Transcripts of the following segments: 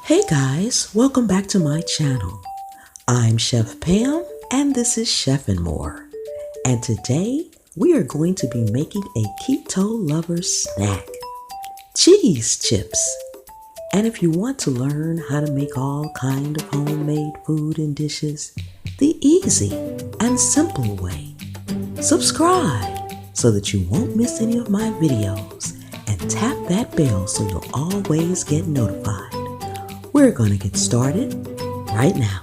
Hey guys, welcome back to my channel. I'm Chef Pam and this is Chef and More. And today we are going to be making a keto lover snack, cheese chips. And if you want to learn how to make all kind of homemade food and dishes the easy and simple way, subscribe so that you won't miss any of my videos and tap that bell so you'll always get notified. We're going to get started right now.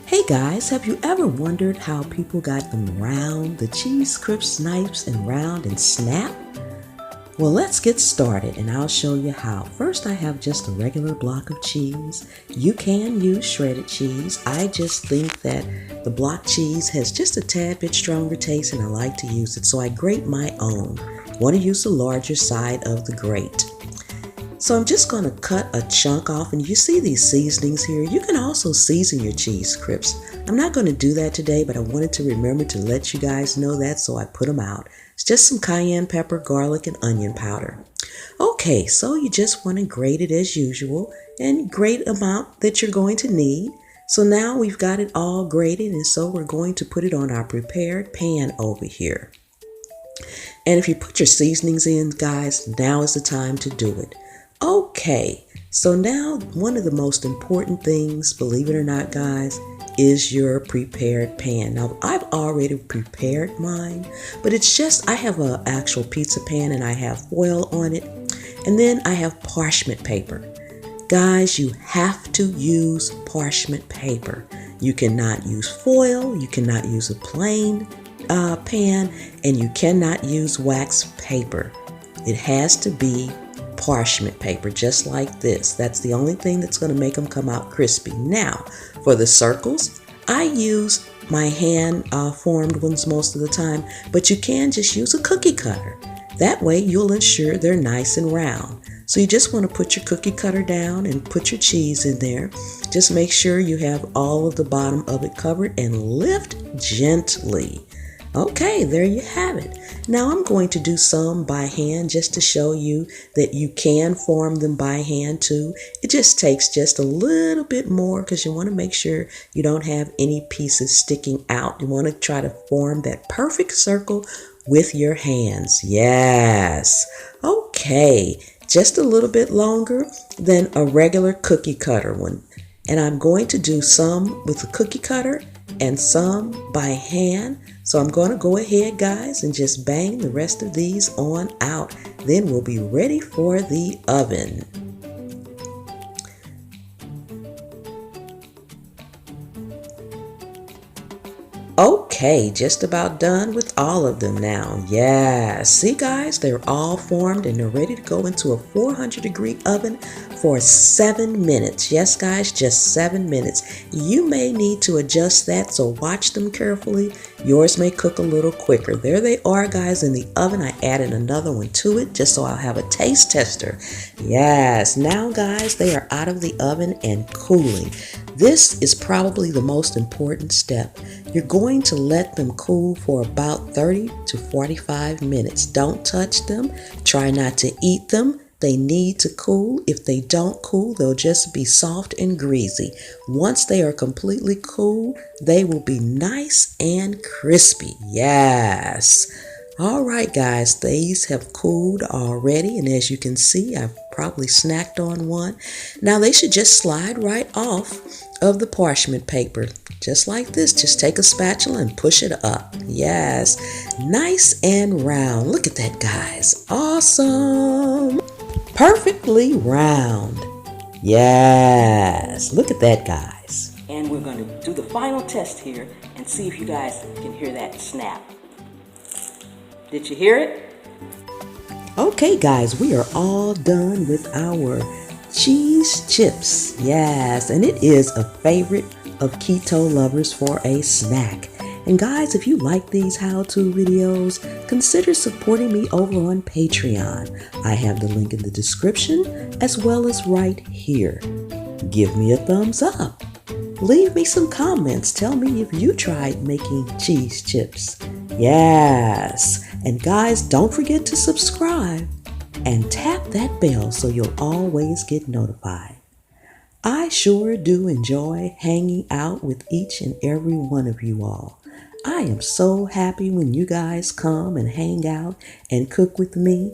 Hey guys, have you ever wondered how people got them round, the cheese crisp nice and round and snap? Well, let's get started and I'll show you how. First, I have just a regular block of cheese. You can use shredded cheese. I just think that the block cheese has just a tad bit stronger taste and I like to use it, so I grate my own. Want to use the larger side of the grate. So I'm just going to cut a chunk off, and you see these seasonings here. You can also season your cheese crisps. I'm not going to do that today, but I wanted to remember to let you guys know that, so I put them out. It's just some cayenne pepper, garlic, and onion powder. Okay, so you just want to grate it as usual, and great amount that you're going to need. So now we've got it all grated, and so we're going to put it on our prepared pan over here. And if you put your seasonings in, guys, now is the time to do it. Okay, so now one of the most important things, believe it or not, guys, is your prepared pan. Now, I've already prepared mine, but it's just I have an actual pizza pan and I have foil on it, and then I have parchment paper. Guys, you have to use parchment paper. You cannot use foil, you cannot use a plain pan, and you cannot use wax paper. It has to be parchment paper, just like this. That's the only thing that's going to make them come out crispy. Now, for the circles, I use my hand formed ones most of the time, but you can just use a cookie cutter. That way you'll ensure they're nice and round. So you just want to put your cookie cutter down and put your cheese in there. Just make sure you have all of the bottom of it covered and lift gently. Okay, there you have it. Now I'm going to do some by hand just to show you that you can form them by hand too. It just takes just a little bit more because you want to make sure you don't have any pieces sticking out. You want to try to form that perfect circle with your hands. Yes. Okay, just a little bit longer than a regular cookie cutter one. And I'm going to do some with a cookie cutter and some by hand. So I'm going to go ahead, guys, and just bang the rest of these on out. Then we'll be ready for the oven. Okay, just about done with all of them now. Yeah, see guys, they're all formed and they're ready to go into a 400-degree oven for 7 minutes. Yes, guys, just 7 minutes. You may need to adjust that, so watch them carefully. Yours may cook a little quicker. There they are, guys, in the oven. I added another one to it just so I'll have a taste tester. Yes, now, guys, they are out of the oven and cooling. This is probably the most important step. You're going to let them cool for about 30 to 45 minutes. Don't touch them. Try not to eat them. They need to cool. If they don't cool, they'll just be soft and greasy. Once they are completely cool, they will be nice and crispy. Yes. All right, guys, these have cooled already, and as you can see, I've probably snacked on one. Now they should just slide right off of the parchment paper, just like this. Just take a spatula and push it up. Yes, nice and round. Look at that, guys. Awesome. Perfectly round. Yes, look at that, guys. And we're going to do the final test here and see if you guys can hear that snap. Did you hear it? Okay, guys, we are all done with our cheese chips. Yes, and it is a favorite of keto lovers for a snack. And guys, if you like these how-to videos, consider supporting me over on Patreon. I have the link in the description as well as right here. Give me a thumbs up. Leave me some comments. Tell me if you tried making cheese chips. Yes. And guys, don't forget to subscribe and tap that bell so you'll always get notified. I sure do enjoy hanging out with each and every one of you all. I am so happy when you guys come and hang out and cook with me.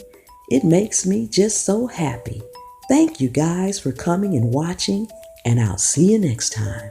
It makes me just so happy. Thank you guys for coming and watching, and I'll see you next time.